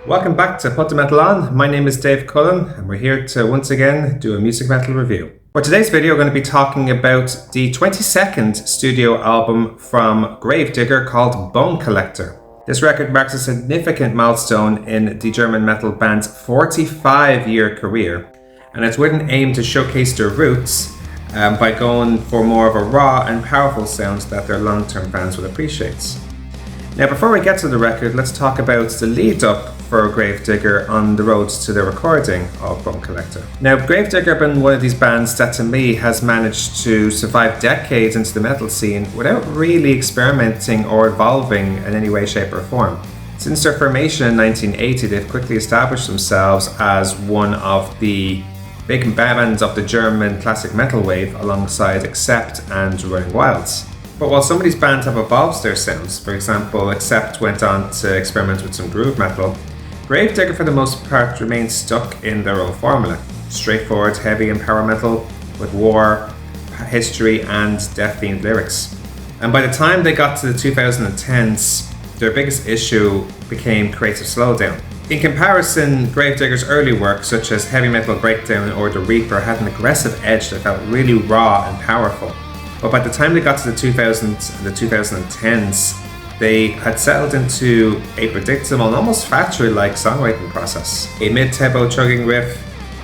Welcome back to Put the Metal On. My name is Dave Cullen and we're here to once again do a music metal review. For today's video we're going to be talking about the 22nd studio album from Gravedigger called Bone Collector. This record marks a significant milestone in the German metal band's 45-year career, and it's with an aim to showcase their roots by going for more of a raw and powerful sound that their long-term fans will appreciate. Now, before we get to the record, let's talk about the lead-up for Gravedigger on the road to the recording of Bone Collector. Now, Gravedigger have been one of these bands that to me has managed to survive decades into the metal scene without really experimenting or evolving in any way, shape or form. Since their formation in 1980, they've quickly established themselves as one of the big bands of the German classic metal wave alongside Accept and Running Wilds. But while some of these bands have evolved their sounds, for example, Accept went on to experiment with some groove metal, Gravedigger for the most part remained stuck in their own formula. Straightforward, heavy and power metal with war, history and death-themed lyrics. And by the time they got to the 2010s, their biggest issue became creative slowdown. In comparison, Gravedigger's early work, such as Heavy Metal Breakdown or The Reaper, had an aggressive edge that felt really raw and powerful. But by the time they got to the 2000s and the 2010s, they had settled into a predictable and almost factory-like songwriting process. A mid-tempo chugging riff,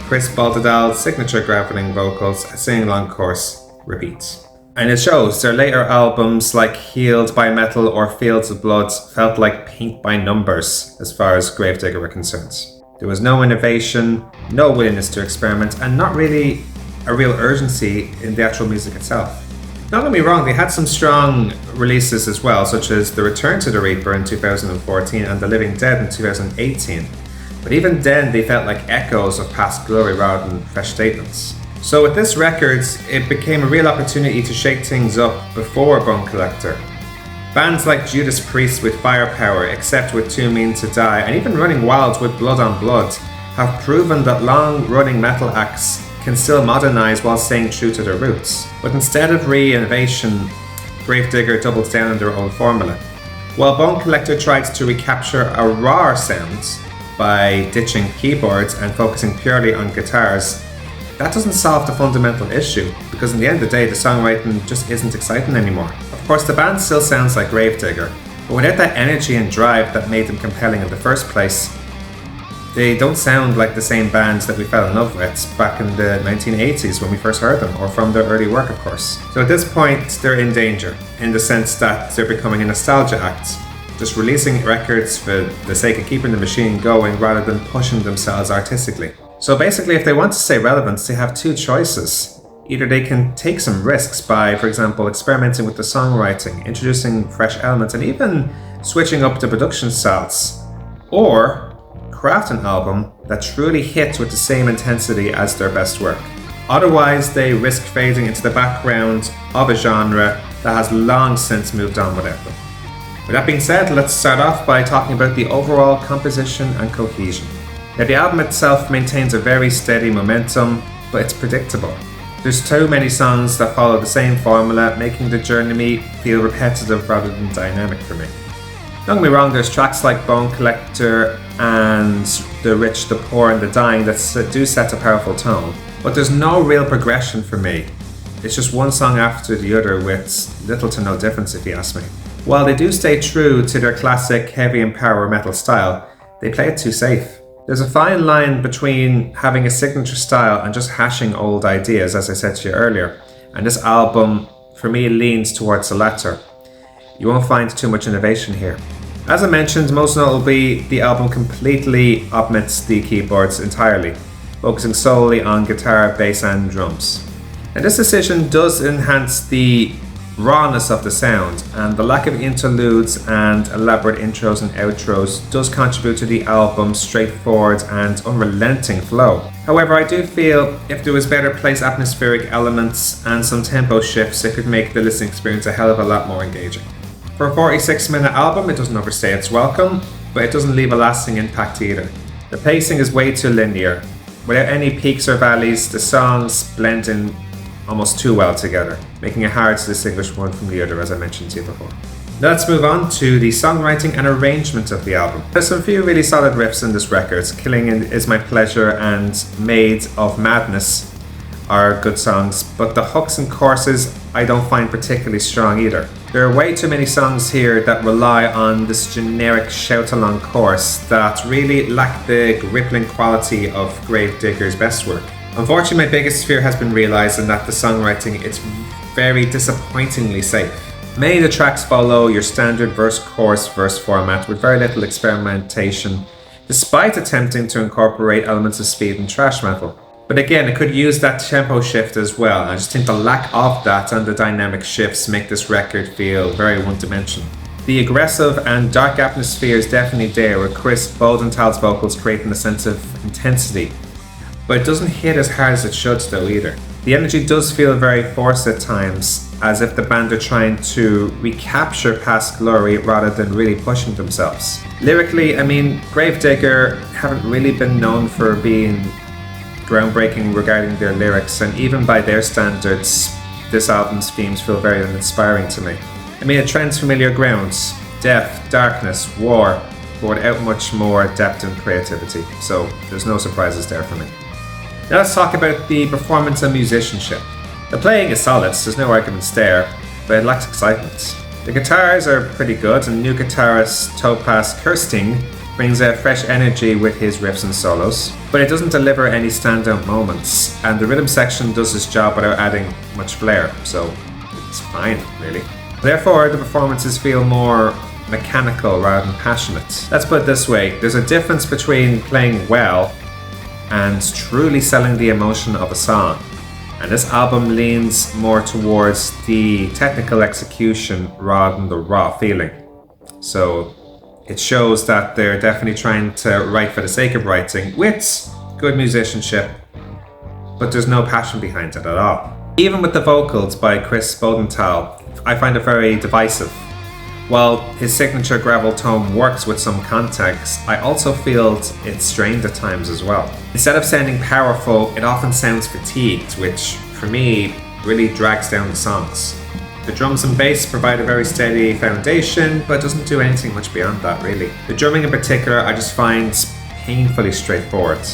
Chris Boltendahl's signature graveling vocals, a sing-along chorus, repeats. And it shows. Their later albums like Healed by Metal or Fields of Blood felt like paint by numbers as far as Gravedigger were concerned. There was no innovation, no willingness to experiment, and not really a real urgency in the actual music itself. Don't get me wrong, they had some strong releases as well, such as The Return to the Reaper in 2014 and The Living Dead in 2018. But even then, they felt like echoes of past glory rather than fresh statements. So with this record, it became a real opportunity to shake things up before Bone Collector. Bands like Judas Priest with Firepower, Accept with Too Mean to Die, and even Running Wild with Blood on Blood have proven that long-running metal acts can still modernize while staying true to their roots. But instead of re-innovation, Gravedigger doubles down on their own formula. While Bone Collector tried to recapture a rawer sound by ditching keyboards and focusing purely on guitars, that doesn't solve the fundamental issue, because in the end of the day, the songwriting just isn't exciting anymore. Of course, the band still sounds like Gravedigger, but without that energy and drive that made them compelling in the first place, they don't sound like the same bands that we fell in love with back in the 1980s when we first heard them, or from their early work, of course. So at this point, they're in danger, in the sense that they're becoming a nostalgia act, just releasing records for the sake of keeping the machine going rather than pushing themselves artistically. So basically, if they want to stay relevant, they have two choices. Either they can take some risks by, for example, experimenting with the songwriting, introducing fresh elements, and even switching up the production styles, or craft an album that truly hits with the same intensity as their best work. Otherwise, they risk fading into the background of a genre that has long since moved on without them. With that being said, let's start off by talking about the overall composition and cohesion. Now, the album itself maintains a very steady momentum, but it's predictable. There's too many songs that follow the same formula, making the journey feel repetitive rather than dynamic for me. Don't get me wrong, there's tracks like Bone Collector and The Rich, The Poor and The Dying that do set a powerful tone, but there's no real progression for me. It's just one song after the other with little to no difference if you ask me. While they do stay true to their classic heavy and power metal style, they play it too safe. There's a fine line between having a signature style and just hashing old ideas, as I said to you earlier, and this album for me leans towards the latter. You won't find too much innovation here. As I mentioned, most notably, the album completely omits the keyboards entirely, focusing solely on guitar, bass and drums. And this decision does enhance the rawness of the sound, and the lack of interludes and elaborate intros and outros does contribute to the album's straightforward and unrelenting flow. However, I do feel if there was better placed atmospheric elements and some tempo shifts, it could make the listening experience a hell of a lot more engaging. For a 46-minute album, it doesn't overstay its welcome, but it doesn't leave a lasting impact either. The pacing is way too linear. Without any peaks or valleys, the songs blend in almost too well together, making it hard to distinguish one from the other, as I mentioned to you before. Now let's move on to the songwriting and arrangement of the album. There's some few really solid riffs in this record. Killing Is My Pleasure and Made of Madness are good songs, but the hooks and choruses I don't find particularly strong either. There are way too many songs here that rely on this generic shout-along chorus that really lack the rippling quality of Gravedigger's best work. Unfortunately, my biggest fear has been realised, and that the songwriting is very disappointingly safe. Many of the tracks follow your standard verse-chorus-verse format with very little experimentation, despite attempting to incorporate elements of speed and thrash metal. But again, it could use that tempo shift as well, and I just think the lack of that and the dynamic shifts make this record feel very one-dimensional. The aggressive and dark atmosphere is definitely there, with Chris Boltendahl's vocals creating a sense of intensity, but it doesn't hit as hard as it should though either. The energy does feel very forced at times, as if the band are trying to recapture past glory rather than really pushing themselves. Lyrically, I mean, Gravedigger haven't really been known for being groundbreaking regarding their lyrics, and even by their standards, this album's themes feel very uninspiring to me. I mean, it trends familiar grounds: death, darkness, war, but without much more depth and creativity, so there's no surprises there for me. Now let's talk about the performance and musicianship. The playing is solid, so there's no arguments there, but it lacks excitement. The guitars are pretty good, and new guitarist Topaz Kirsting brings a fresh energy with his riffs and solos, but it doesn't deliver any standout moments, and the rhythm section does its job without adding much flair, so it's fine, really. Therefore, the performances feel more mechanical rather than passionate. Let's put it this way, there's a difference between playing well and truly selling the emotion of a song, and this album leans more towards the technical execution rather than the raw feeling. So it shows that they're definitely trying to write for the sake of writing with good musicianship, but there's no passion behind it at all. Even with the vocals by Chris Boltendahl, I find it very divisive. While his signature gravel tone works with some context, I also feel it's strained at times as well. Instead of sounding powerful, it often sounds fatigued, which for me really drags down the songs. The drums and bass provide a very steady foundation, but doesn't do anything much beyond that really. The drumming in particular I just find painfully straightforward.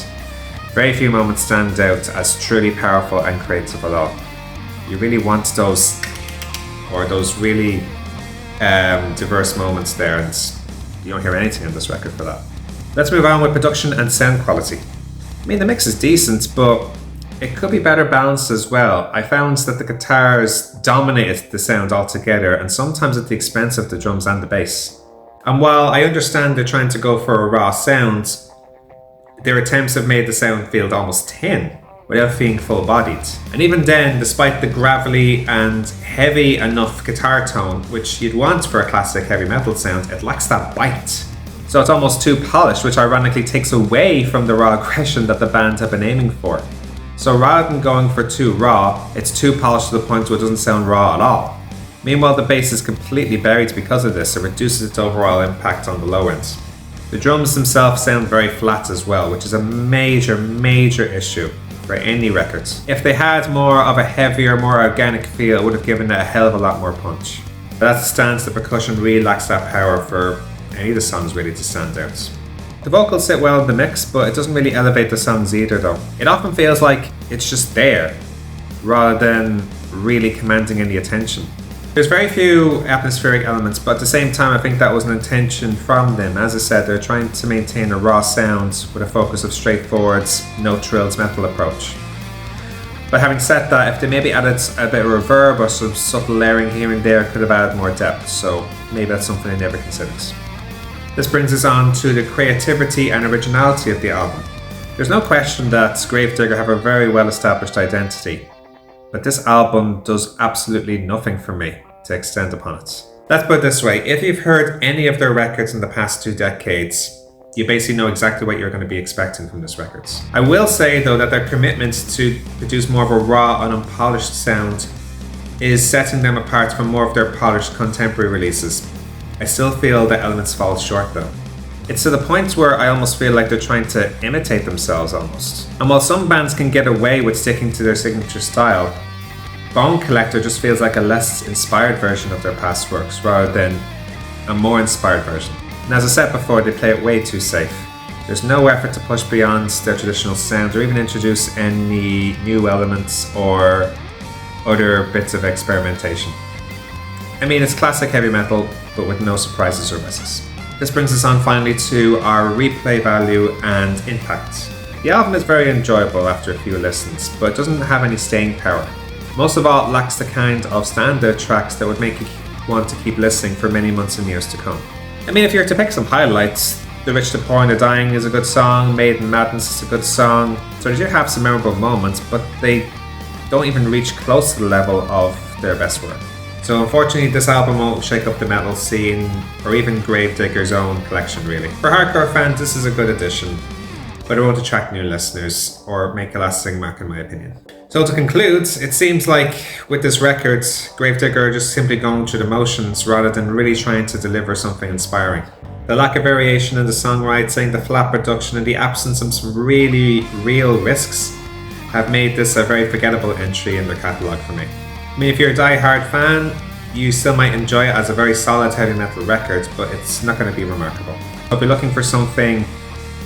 Very few moments stand out as truly powerful and creative at all. You really want those really diverse moments there, and you don't hear anything on this record for that. Let's move on with production and sound quality. I mean, the mix is decent, but it could be better balanced as well. I found that the guitars dominated the sound altogether, and sometimes at the expense of the drums and the bass. And while I understand they're trying to go for a raw sound, their attempts have made the sound feel almost thin, without being full-bodied. And even then, despite the gravelly and heavy enough guitar tone, which you'd want for a classic heavy metal sound, it lacks that bite. So it's almost too polished, which ironically takes away from the raw aggression that the band have been aiming for. So rather than going for too raw, it's too polished to the point where it doesn't sound raw at all. Meanwhile, the bass is completely buried because of this. It reduces its overall impact on the low end. The drums themselves sound very flat as well, which is a major issue for any records. If they had more of a heavier, more organic feel, it would have given it a hell of a lot more punch. But as it stands, the percussion really lacks that power for any of the songs really to stand out. The vocals sit well in the mix, but it doesn't really elevate the songs either though. It often feels like it's just there, rather than really commanding any attention. There's very few atmospheric elements, but at the same time I think that was an intention from them. As I said, they're trying to maintain a raw sound with a focus of straightforward, no trills metal approach. But having said that, if they maybe added a bit of reverb or some subtle layering here and there, it could have added more depth, so maybe that's something they never considered. This brings us on to the creativity and originality of the album. There's no question that Gravedigger have a very well established identity, but this album does absolutely nothing for me to extend upon it. Let's put it this way, if you've heard any of their records in the past 2 decades, you basically know exactly what you're going to be expecting from this record. I will say though that their commitment to produce more of a raw and unpolished sound is setting them apart from more of their polished contemporary releases. I still feel that elements fall short though. It's to the point where I almost feel like they're trying to imitate themselves almost. And while some bands can get away with sticking to their signature style, Bone Collector just feels like a less inspired version of their past works rather than a more inspired version. And as I said before, they play it way too safe. There's no effort to push beyond their traditional sound or even introduce any new elements or other bits of experimentation. I mean, it's classic heavy metal, but with no surprises or misses. This brings us on finally to our replay value and impact. The album is very enjoyable after a few listens, but it doesn't have any staying power. Most of all, it lacks the kind of standout tracks that would make you want to keep listening for many months and years to come. I mean, if you're to pick some highlights, The Rich, the Poor and the Dying is a good song, Maiden Madness is a good song, so they do have some memorable moments, but they don't even reach close to the level of their best work. So unfortunately, this album won't shake up the metal scene, or even Gravedigger's own collection really. For hardcore fans, this is a good addition, but it won't attract new listeners, or make a lasting mark in my opinion. So to conclude, it seems like with this record, Gravedigger are just simply going through the motions rather than really trying to deliver something inspiring. The lack of variation in the songwriting, the flat production, and the absence of some really real risks have made this a very forgettable entry in their catalogue for me. I mean, if you're a die-hard fan, you still might enjoy it as a very solid heavy metal record, but it's not going to be remarkable. I'll be looking for something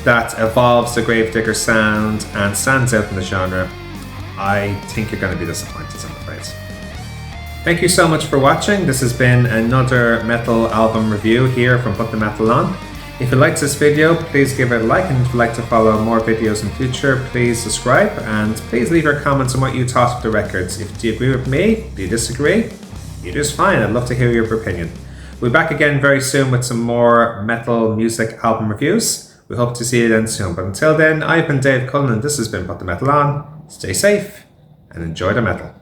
that evolves the Gravedigger sound and stands out in the genre. I think you're going to be disappointed, I'm afraid. Thank you so much for watching. This has been another metal album review here from Put the Metal On. If you liked this video, please give it a like, and if you'd like to follow more videos in future, please subscribe, and please leave your comments on what you thought of the records. Do you agree with me? Do you disagree? Either is fine, I'd love to hear your opinion. We'll be back again very soon with some more metal music album reviews. We hope to see you then soon, but until then, I've been Dave Cullen and this has been Put the Metal On. Stay safe and enjoy the metal.